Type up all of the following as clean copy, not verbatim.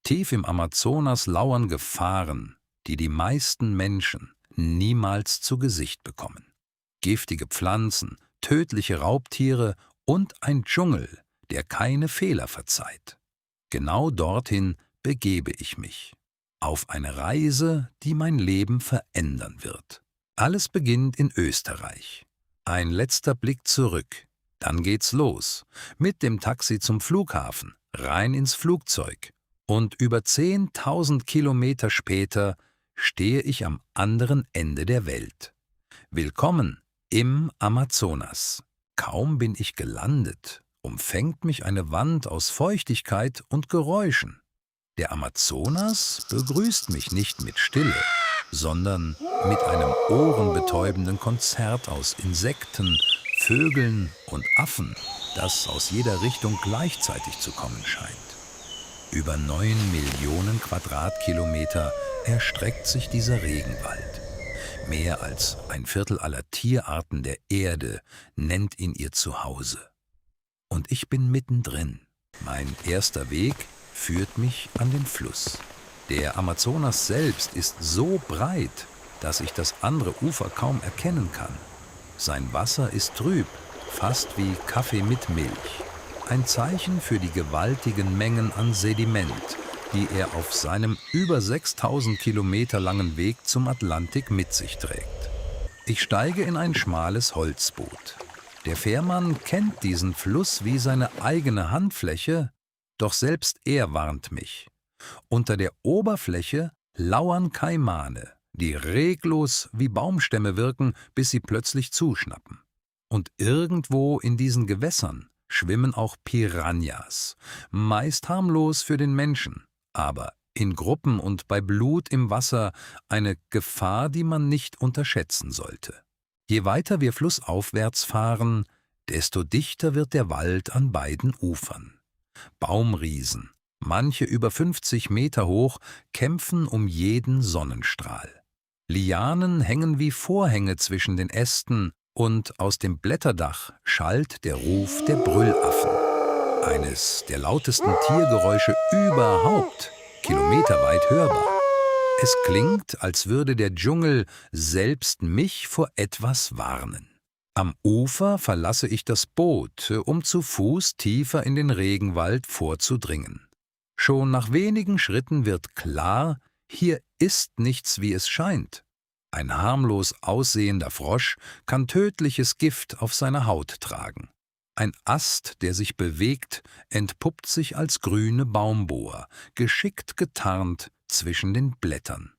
Tief im Amazonas lauern Gefahren, die die meisten Menschen niemals zu Gesicht bekommen. Giftige Pflanzen, tödliche Raubtiere und ein Dschungel, der keine Fehler verzeiht. Genau dorthin begebe ich mich. Auf eine Reise, die mein Leben verändern wird. Alles beginnt in Österreich. Ein letzter Blick zurück. Dann geht's los. Mit dem Taxi zum Flughafen, rein ins Flugzeug. Und über 10.000 Kilometer später stehe ich am anderen Ende der Welt. Willkommen im Amazonas. Kaum bin ich gelandet, umfängt mich eine Wand aus Feuchtigkeit und Geräuschen. Der Amazonas begrüßt mich nicht mit Stille, sondern mit einem ohrenbetäubenden Konzert aus Insekten, Vögeln und Affen, das aus jeder Richtung gleichzeitig zu kommen scheint. Über 9 Millionen Quadratkilometer erstreckt sich dieser Regenwald. Mehr als ein Viertel aller Tierarten der Erde nennt ihn ihr Zuhause. Und ich bin mittendrin. Mein erster Weg führt mich an den Fluss. Der Amazonas selbst ist so breit, dass ich das andere Ufer kaum erkennen kann. Sein Wasser ist trüb, fast wie Kaffee mit Milch. Ein Zeichen für die gewaltigen Mengen an Sediment, die er auf seinem über 6.000 Kilometer langen Weg zum Atlantik mit sich trägt. Ich steige in ein schmales Holzboot. Der Fährmann kennt diesen Fluss wie seine eigene Handfläche, doch selbst er warnt mich. Unter der Oberfläche lauern Kaimane, die reglos wie Baumstämme wirken, bis sie plötzlich zuschnappen. Und irgendwo in diesen Gewässern schwimmen auch Piranhas, meist harmlos für den Menschen, aber in Gruppen und bei Blut im Wasser eine Gefahr, die man nicht unterschätzen sollte. Je weiter wir flussaufwärts fahren, desto dichter wird der Wald an beiden Ufern. Baumriesen, manche über 50 Meter hoch, kämpfen um jeden Sonnenstrahl. Lianen hängen wie Vorhänge zwischen den Ästen und aus dem Blätterdach schallt der Ruf der Brüllaffen. Eines der lautesten Tiergeräusche überhaupt, kilometerweit hörbar. Es klingt, als würde der Dschungel selbst mich vor etwas warnen. Am Ufer verlasse ich das Boot, um zu Fuß tiefer in den Regenwald vorzudringen. Schon nach wenigen Schritten wird klar, hier ist nichts, wie es scheint. Ein harmlos aussehender Frosch kann tödliches Gift auf seiner Haut tragen. Ein Ast, der sich bewegt, entpuppt sich als grüne Baumbohr, geschickt getarnt zwischen den Blättern.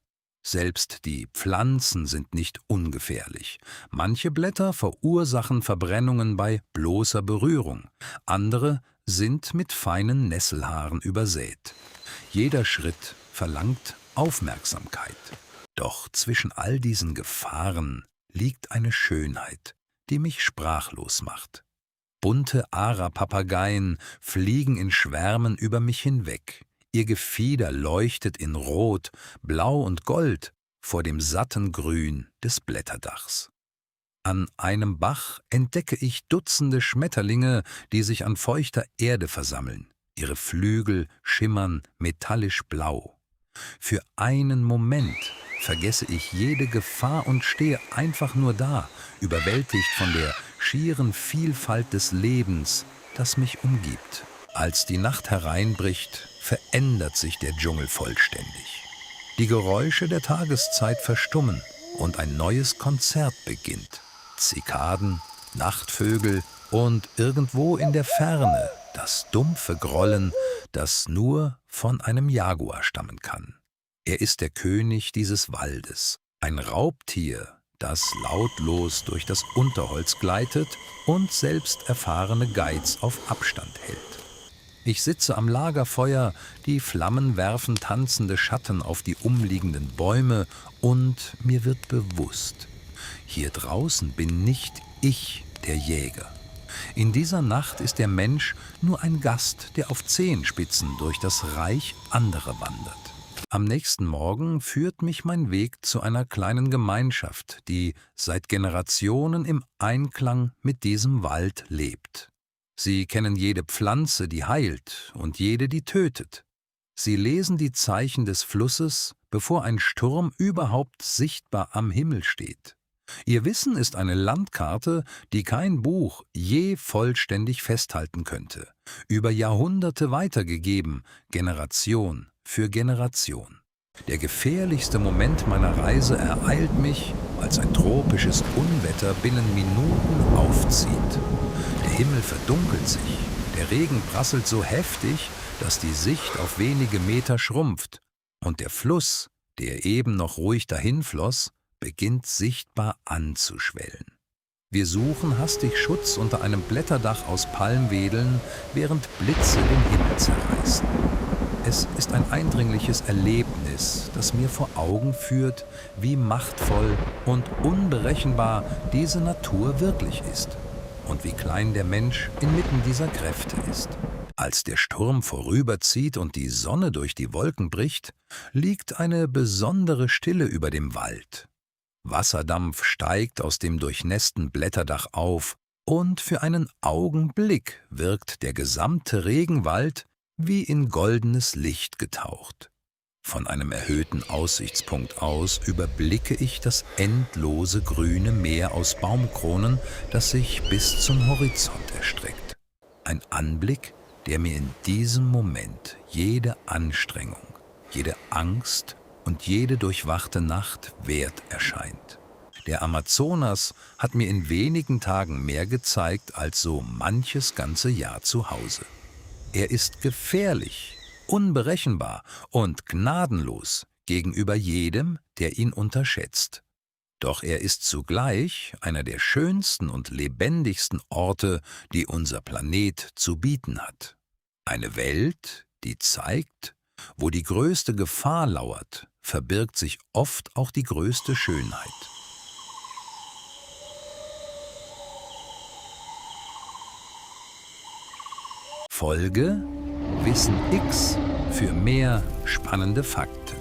Selbst die Pflanzen sind nicht ungefährlich. Manche Blätter verursachen Verbrennungen bei bloßer Berührung, andere sind mit feinen Nesselhaaren übersät. Jeder Schritt verlangt Aufmerksamkeit. Doch zwischen all diesen Gefahren liegt eine Schönheit, die mich sprachlos macht. Bunte Ara-Papageien fliegen in Schwärmen über mich hinweg. Ihr Gefieder leuchtet in Rot, Blau und Gold vor dem satten Grün des Blätterdachs. An einem Bach entdecke ich Dutzende Schmetterlinge, die sich an feuchter Erde versammeln. Ihre Flügel schimmern metallisch blau. Für einen Moment vergesse ich jede Gefahr und stehe einfach nur da, überwältigt von der schieren Vielfalt des Lebens, das mich umgibt. Als die Nacht hereinbricht, verändert sich der Dschungel vollständig. Die Geräusche der Tageszeit verstummen und ein neues Konzert beginnt. Zikaden, Nachtvögel und irgendwo in der Ferne das dumpfe Grollen, das nur von einem Jaguar stammen kann. Er ist der König dieses Waldes, ein Raubtier, das lautlos durch das Unterholz gleitet und selbst erfahrene Geiz auf Abstand hält. Ich sitze am Lagerfeuer, die Flammen werfen tanzende Schatten auf die umliegenden Bäume und mir wird bewusst, hier draußen bin nicht ich der Jäger. In dieser Nacht ist der Mensch nur ein Gast, der auf Zehenspitzen durch das Reich anderer wandert. Am nächsten Morgen führt mich mein Weg zu einer kleinen Gemeinschaft, die seit Generationen im Einklang mit diesem Wald lebt. Sie kennen jede Pflanze, die heilt, und jede, die tötet. Sie lesen die Zeichen des Flusses, bevor ein Sturm überhaupt sichtbar am Himmel steht. Ihr Wissen ist eine Landkarte, die kein Buch je vollständig festhalten könnte, über Jahrhunderte weitergegeben, Generation für Generation. Der gefährlichste Moment meiner Reise ereilt mich, als ein tropisches Unwetter binnen Minuten aufzieht. Der Himmel verdunkelt sich, der Regen prasselt so heftig, dass die Sicht auf wenige Meter schrumpft, und der Fluss, der eben noch ruhig dahinfloss, beginnt sichtbar anzuschwellen. Wir suchen hastig Schutz unter einem Blätterdach aus Palmwedeln, während Blitze den Himmel zerreißen. Es ist ein eindringliches Erlebnis, das mir vor Augen führt, wie machtvoll und unberechenbar diese Natur wirklich ist und wie klein der Mensch inmitten dieser Kräfte ist. Als der Sturm vorüberzieht und die Sonne durch die Wolken bricht, liegt eine besondere Stille über dem Wald. Wasserdampf steigt aus dem durchnässten Blätterdach auf, und für einen Augenblick wirkt der gesamte Regenwald wie in goldenes Licht getaucht. Von einem erhöhten Aussichtspunkt aus überblicke ich das endlose grüne Meer aus Baumkronen, das sich bis zum Horizont erstreckt. Ein Anblick, der mir in diesem Moment jede Anstrengung, jede Angst und jede durchwachte Nacht wert erscheint. Der Amazonas hat mir in wenigen Tagen mehr gezeigt als so manches ganze Jahr zu Hause. Er ist gefährlich, unberechenbar und gnadenlos gegenüber jedem, der ihn unterschätzt. Doch er ist zugleich einer der schönsten und lebendigsten Orte, die unser Planet zu bieten hat. Eine Welt, die zeigt, wo die größte Gefahr lauert, verbirgt sich oft auch die größte Schönheit. Folge Wissen X für mehr spannende Fakten.